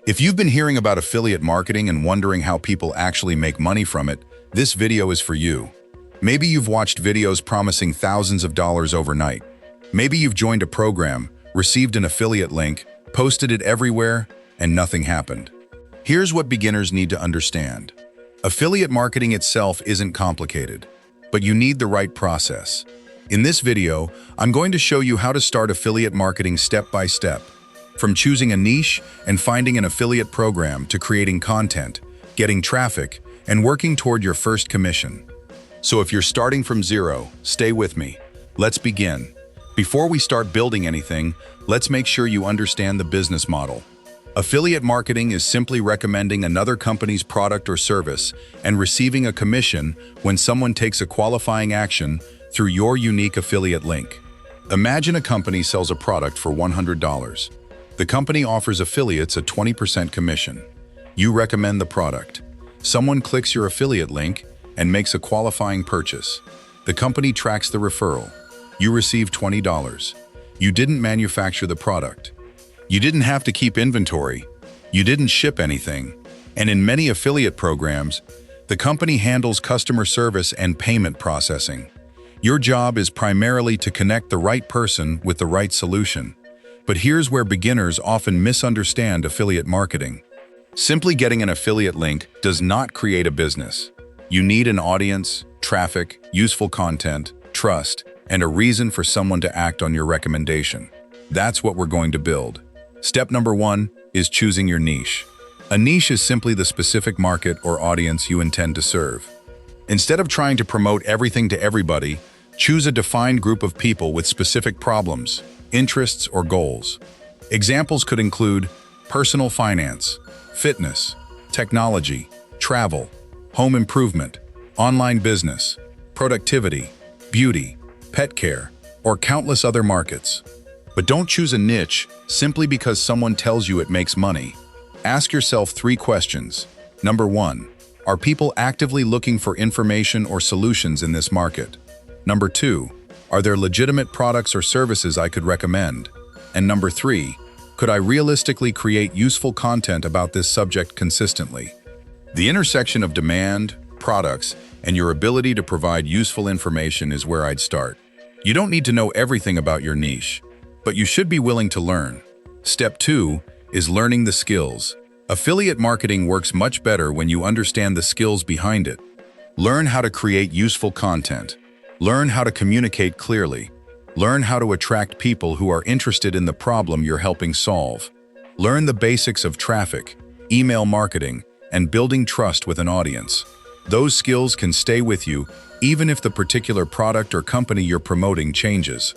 If you've been hearing about affiliate marketing and wondering how people actually make money from it, this video is for you. Maybe you've watched videos promising thousands of dollars overnight. Maybe you've joined a program, received an affiliate link, posted it everywhere, and nothing happened. Here's what beginners need to understand. Affiliate marketing itself isn't complicated, but you need the right process. In this video, I'm going to show you how to start affiliate marketing step by step, from choosing a niche and finding an affiliate program to creating content, getting traffic, and working toward your first commission. So if you're starting from zero, stay with me. Let's begin. Before we start building anything, let's make sure you understand the business model. Affiliate marketing is simply recommending another company's product or service and receiving a commission when someone takes a qualifying action through your unique affiliate link. Imagine a company sells a product for $100. The company offers affiliates a 20% commission. You recommend the product. Someone clicks your affiliate link and makes a qualifying purchase. The company tracks the referral. You receive $20. You didn't manufacture the product. You didn't have to keep inventory. You didn't ship anything. And in many affiliate programs, the company handles customer service and payment processing. Your job is primarily to connect the right person with the right solution. But here's where beginners often misunderstand affiliate marketing. Simply getting an affiliate link does not create a business. You need an audience, traffic, useful content, trust, and a reason for someone to act on your recommendation. That's what we're going to build. Step number 1 is choosing your niche. A niche is simply the specific market or audience you intend to serve. Instead of trying to promote everything to everybody, choose a defined group of people with specific problems, interests, or goals. Examples could include personal finance, fitness, technology, travel, home improvement, online business, productivity, beauty, pet care, or countless other markets. But don't choose a niche simply because someone tells you it makes money. Ask yourself 3 questions. Number 1, are people actively looking for information or solutions in this market? Number 2, are there legitimate products or services I could recommend? And number 3, could I realistically create useful content about this subject consistently? The intersection of demand, products, and your ability to provide useful information is where I'd start. You don't need to know everything about your niche, but you should be willing to learn. Step 2 is learning the skills. Affiliate marketing works much better when you understand the skills behind it. Learn how to create useful content. Learn how to communicate clearly. Learn how to attract people who are interested in the problem you're helping solve. Learn the basics of traffic, email marketing, and building trust with an audience. Those skills can stay with you even if the particular product or company you're promoting changes.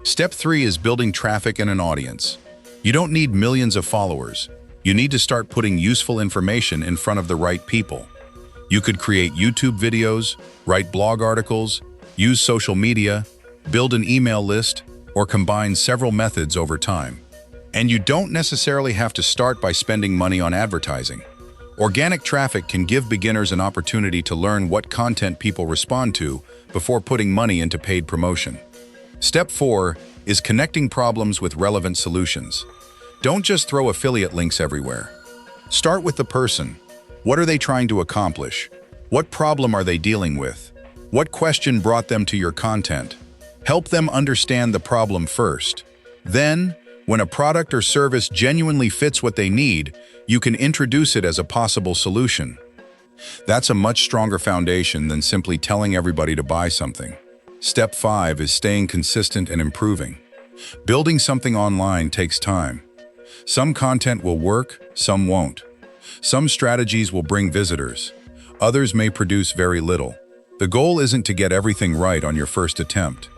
Step 3 is building traffic and an audience. You don't need millions of followers. You need to start putting useful information in front of the right people. You could create YouTube videos, write blog articles, use social media, build an email list, or combine several methods over time. And you don't necessarily have to start by spending money on advertising. Organic traffic can give beginners an opportunity to learn what content people respond to before putting money into paid promotion. Step 4 is connecting problems with relevant solutions. Don't just throw affiliate links everywhere. Start with the person. What are they trying to accomplish? What problem are they dealing with? What question brought them to your content? Help them understand the problem first. Then, when a product or service genuinely fits what they need, you can introduce it as a possible solution. That's a much stronger foundation than simply telling everybody to buy something. Step 5 is staying consistent and improving. Building something online takes time. Some content will work, some won't. Some strategies will bring visitors. Others may produce very little. The goal isn't to get everything right on your first attempt.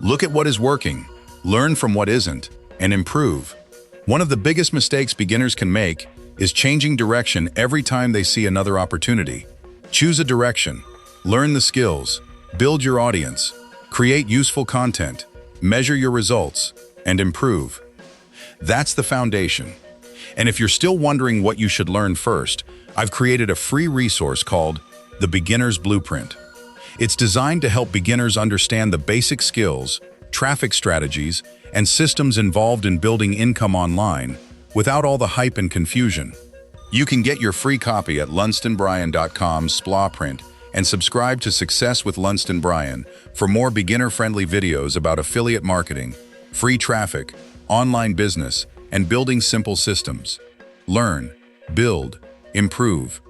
Look at what is working, learn from what isn't, and improve. One of the biggest mistakes beginners can make is changing direction every time they see another opportunity. Choose a direction, learn the skills, build your audience, create useful content, measure your results, and improve. That's the foundation. And if you're still wondering what you should learn first, I've created a free resource called The Beginner's Blueprint. It's designed to help beginners understand the basic skills, traffic strategies, and systems involved in building income online without all the hype and confusion. You can get your free copy at lunstonbryan.com/print and subscribe to Success with Lunston Bryan for more beginner-friendly videos about affiliate marketing, free traffic, online business, and building simple systems. Learn, build, improve.